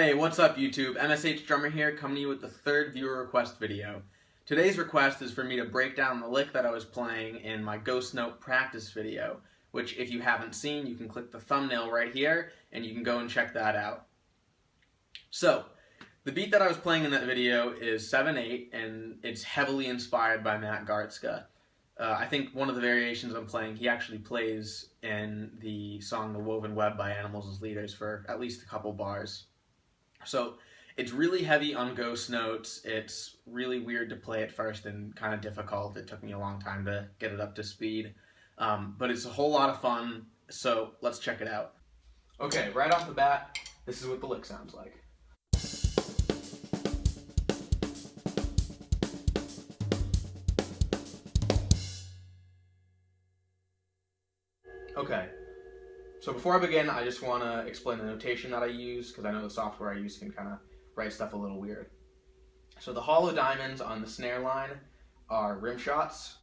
Hey, what's up YouTube? MSH.Drummer here, coming to you with the third viewer request video. Today's request is for me to break down the lick that I was playing in my Ghost Note practice video, which if you haven't seen, you can click the thumbnail right here, and you can go and check that out. So, the beat that I was playing in that video is 7/8, and it's heavily inspired by Matt Garstka. I think one of the variations I'm playing, he actually plays in the song The Woven Web by Animals as Leaders for at least a couple bars. So it's really heavy on ghost notes. It's really weird to play at first and kind of difficult. It took me a long time to get it up to speed. But it's a whole lot of fun, so let's check it out. Okay, right off the bat, this is what the lick sounds like. Okay, so before I begin, I just want to explain the notation that I use, because I know the software I use can kind of write stuff a little weird. So the hollow diamonds on the snare line are rim shots,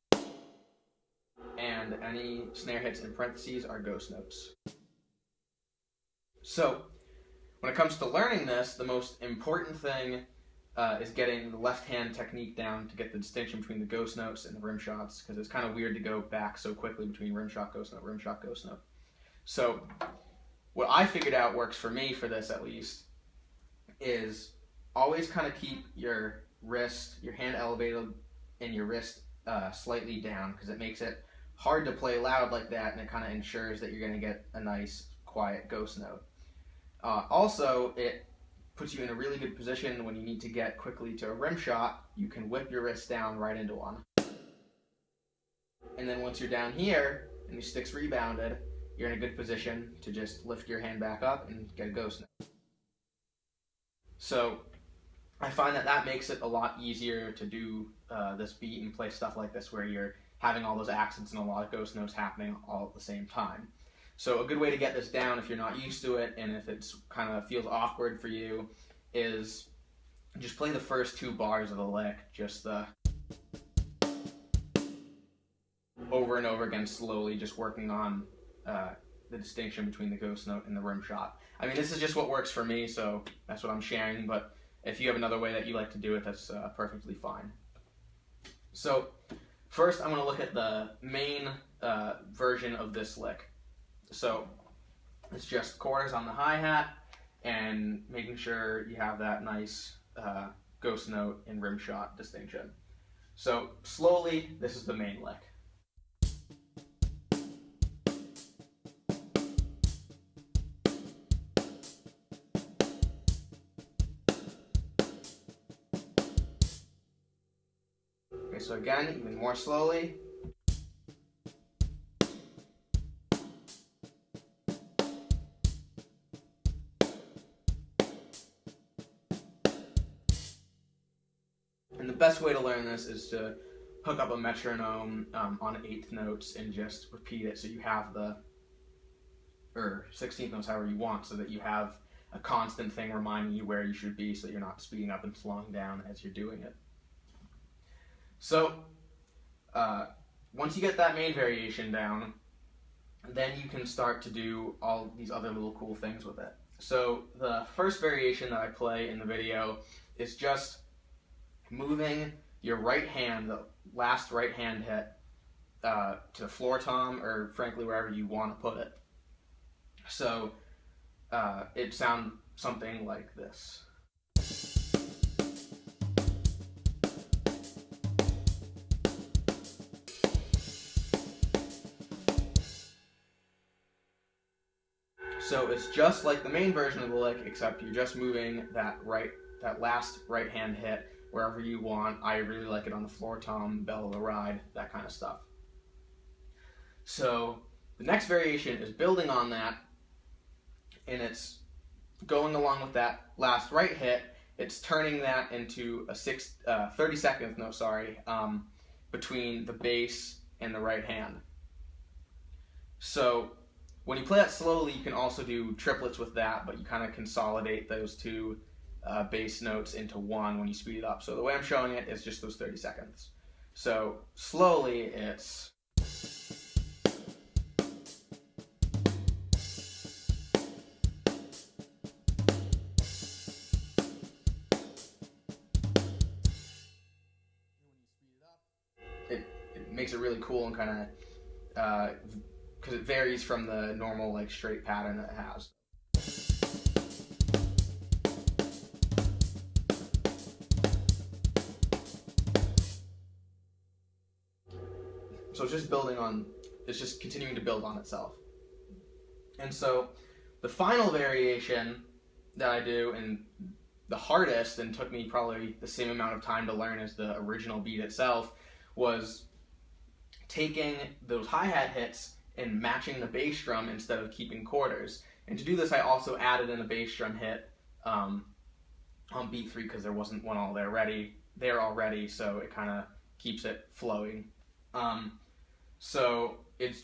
and any snare hits in parentheses are ghost notes. So when it comes to learning this, the most important thing is getting the left hand technique down to get the distinction between the ghost notes and the rim shots, because it's kind of weird to go back so quickly between rim shot, ghost note, rim shot, ghost note. So what I figured out works for me, for this at least, is always kind of keep your wrist, your hand elevated and your wrist slightly down, because it makes it hard to play loud like that, and it kind of ensures that you're going to get a nice quiet ghost note. Also, it puts you in a really good position when you need to get quickly to a rim shot. You can whip your wrist down right into one. And then once you're down here and your stick's rebounded, you're in a good position to just lift your hand back up and get a ghost note. So I find that that makes it a lot easier to do this beat and play stuff like this where you're having all those accents and a lot of ghost notes happening all at the same time. So a good way to get this down if you're not used to it and if it's kind of feels awkward for you is just play the first two bars of the lick, just the over and over again slowly, just working on the distinction between the ghost note and the rim shot. I mean, this is just what works for me, so that's what I'm sharing, but if you have another way that you like to do it, that's perfectly fine. So first I'm going to look at the main version of this lick. So it's just quarters on the hi-hat and making sure you have that nice ghost note and rim shot distinction. So slowly, this is the main lick. Okay, so again, even more slowly. And the best way to learn this is to hook up a metronome on 8th notes and just repeat it so you have or 16th notes, however you want, so that you have a constant thing reminding you where you should be so you're not speeding up and slowing down as you're doing it. So once you get that main variation down, then you can start to do all these other little cool things with it. So the first variation that I play in the video is just moving your right hand, the last right hand hit, to the floor tom, or frankly wherever you want to put it. So it sounds something like this. So it's just like the main version of the lick, except you're just moving that last right hand hit wherever you want. I really like it on the floor tom, bell of the ride, that kind of stuff. So the next variation is building on that, and it's going along with that last right hit. It's turning that into a 32nd note, between the bass and the right hand. So when you play that slowly, you can also do triplets with that, but you kind of consolidate those two bass notes into one when you speed it up. So the way I'm showing it is just those 30 seconds. So slowly, it's makes it really cool and kind of because it varies from the normal like straight pattern that it has. So it's just continuing to build on itself. And so the final variation that I do, and the hardest, and took me probably the same amount of time to learn as the original beat itself, was taking those hi-hat hits and matching the bass drum instead of keeping quarters. And to do this, I also added in a bass drum hit on beat 3 because there wasn't one all there already, so it kind of keeps it flowing. So it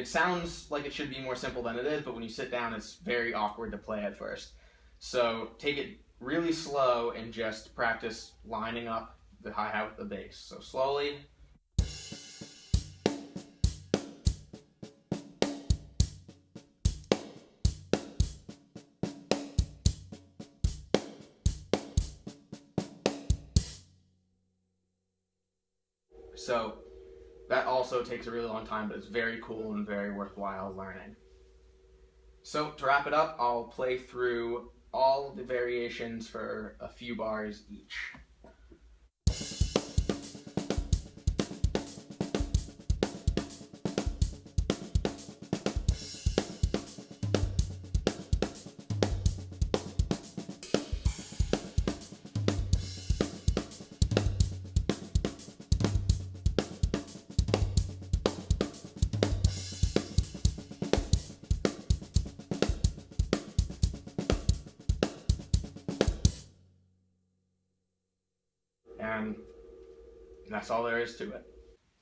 sounds like it should be more simple than it is, but when you sit down, it's very awkward to play at first. So take it really slow and just practice lining up the hi-hat with the bass. So slowly. So that also takes a really long time, but it's very cool and very worthwhile learning. So to wrap it up, I'll play through all the variations for a few bars each. And that's all there is to it.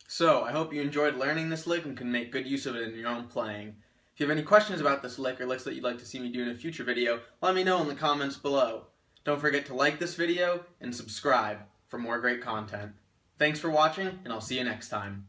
So I hope you enjoyed learning this lick and can make good use of it in your own playing. If you have any questions about this lick or licks that you'd like to see me do in a future video, let me know in the comments below. Don't forget to like this video and subscribe for more great content. Thanks for watching, and I'll see you next time.